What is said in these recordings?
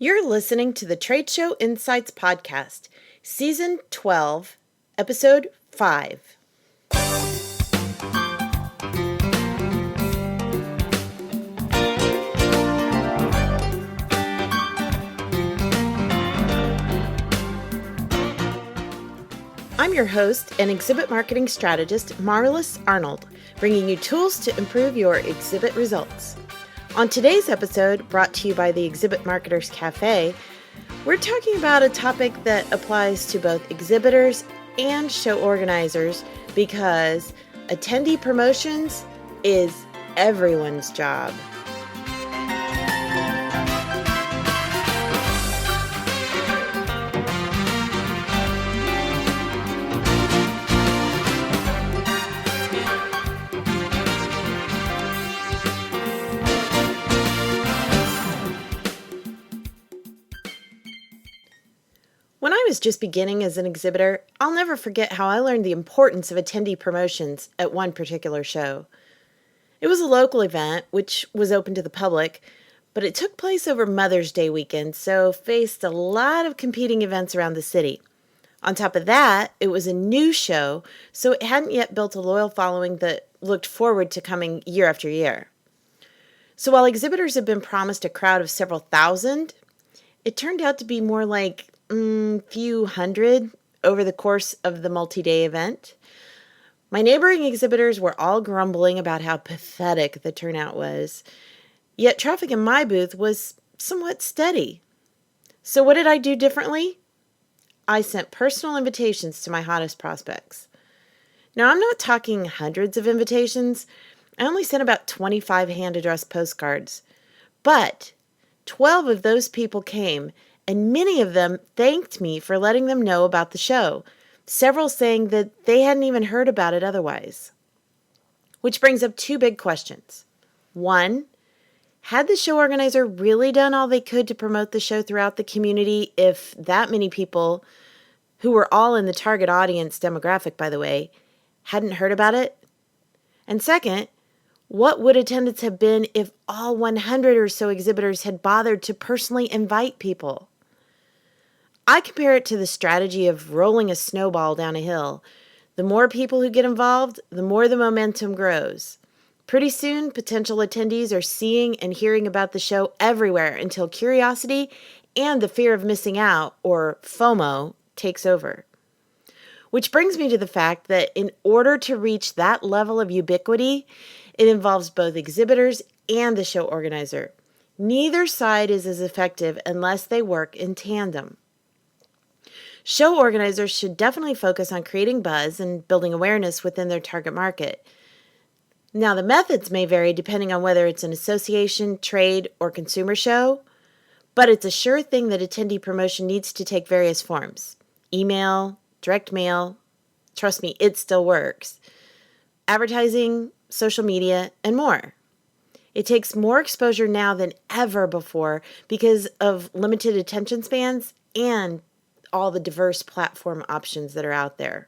You're listening to the Trade Show Insights Podcast, Season 12, Episode 5. I'm your host and exhibit marketing strategist, Marlis Arnold, bringing you tools to improve your exhibit results. On today's episode, brought to you by the Exhibit Marketers Cafe, we're talking about a topic that applies to both exhibitors and show organizers because attendee promotions is everyone's job. When I was just beginning as an exhibitor, I'll never forget how I learned the importance of attendee promotions at one particular show. It was a local event, which was open to the public, but it took place over Mother's Day weekend, so faced a lot of competing events around the city. On top of that, it was a new show, so it hadn't yet built a loyal following that looked forward to coming year after year. So while exhibitors had been promised a crowd of several thousand, it turned out to be more like few hundred over the course of the multi-day event. My neighboring exhibitors were all grumbling about how pathetic the turnout was, yet traffic in my booth was somewhat steady. So what did I do differently? I sent personal invitations to my hottest prospects. Now, I'm not talking hundreds of invitations. I only sent about 25 hand-addressed postcards. But 12 of those people came, and many of them thanked me for letting them know about the show, several saying that they hadn't even heard about it otherwise. Which brings up two big questions. One, had the show organizer really done all they could to promote the show throughout the community if that many people, who were all in the target audience demographic, by the way, hadn't heard about it? And second, what would attendance have been if all 100 or so exhibitors had bothered to personally invite people? I compare it to the strategy of rolling a snowball down a hill. The more people who get involved, the more the momentum grows. Pretty soon, potential attendees are seeing and hearing about the show everywhere until curiosity and the fear of missing out, or FOMO, takes over. Which brings me to the fact that in order to reach that level of ubiquity, it involves both exhibitors and the show organizer. Neither side is as effective unless they work in tandem. Show organizers should definitely focus on creating buzz and building awareness within their target market. Now, the methods may vary depending on whether it's an association, trade, or consumer show, but it's a sure thing that attendee promotion needs to take various forms. Email, direct mail, trust me, it still works. Advertising, social media, and more. It takes more exposure now than ever before because of limited attention spans and all the diverse platform options that are out there.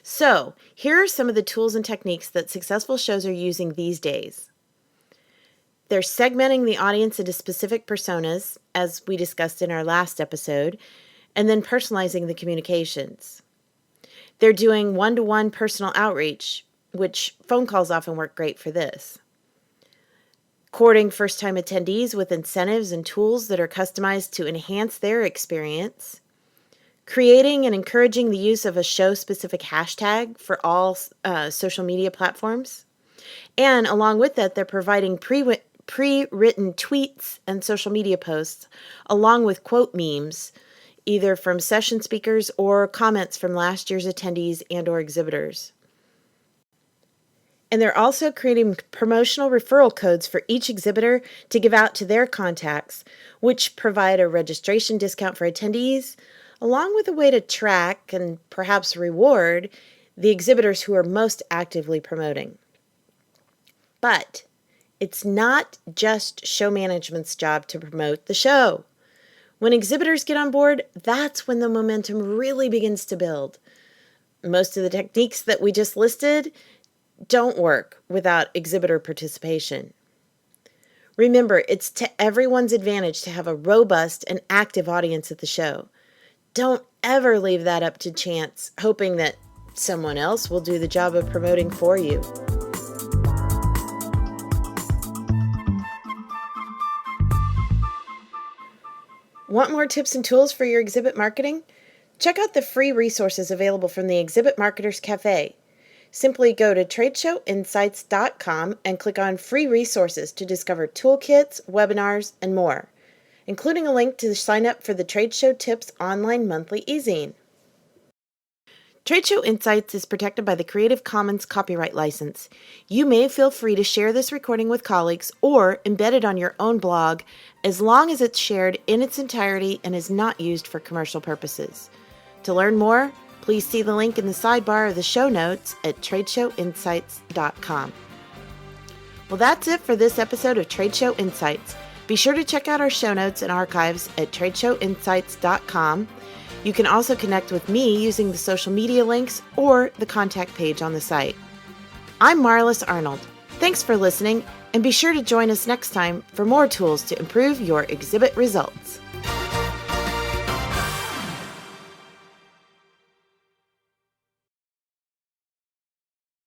So, here are some of the tools and techniques that successful shows are using these days. They're segmenting the audience into specific personas, as we discussed in our last episode, and then personalizing the communications. They're doing one-to-one personal outreach, which phone calls often work great for this. Courting first-time attendees with incentives and tools that are customized to enhance their experience. Creating and encouraging the use of a show-specific hashtag for all social media platforms. And along with that, they're providing pre-written tweets and social media posts, along with quote memes, either from session speakers or comments from last year's attendees and or exhibitors. And they're also creating promotional referral codes for each exhibitor to give out to their contacts, which provide a registration discount for attendees, along with a way to track and perhaps reward the exhibitors who are most actively promoting. But it's not just show management's job to promote the show. When exhibitors get on board, that's when the momentum really begins to build. Most of the techniques that we just listed don't work without exhibitor participation. Remember, it's to everyone's advantage to have a robust and active audience at the show. Don't ever leave that up to chance, hoping that someone else will do the job of promoting for you. Want more tips and tools for your exhibit marketing? Check out the free resources available from the Exhibit Marketers Cafe. Simply go to TSI12.5 and click on Free Resources to discover toolkits, webinars, and more, including a link to sign up for the Trade Show Tips online monthly e-zine. Trade Show Insights is protected by the Creative Commons copyright license. You may feel free to share this recording with colleagues or embed it on your own blog as long as it's shared in its entirety and is not used for commercial purposes. To learn more, please see the link in the sidebar of the show notes at tradeshowinsights.com. Well, that's it for this episode of Trade Show Insights. Be sure to check out our show notes and archives at tradeshowinsights.com. You can also connect with me using the social media links or the contact page on the site. I'm Marlis Arnold. Thanks for listening, and be sure to join us next time for more tools to improve your exhibit results.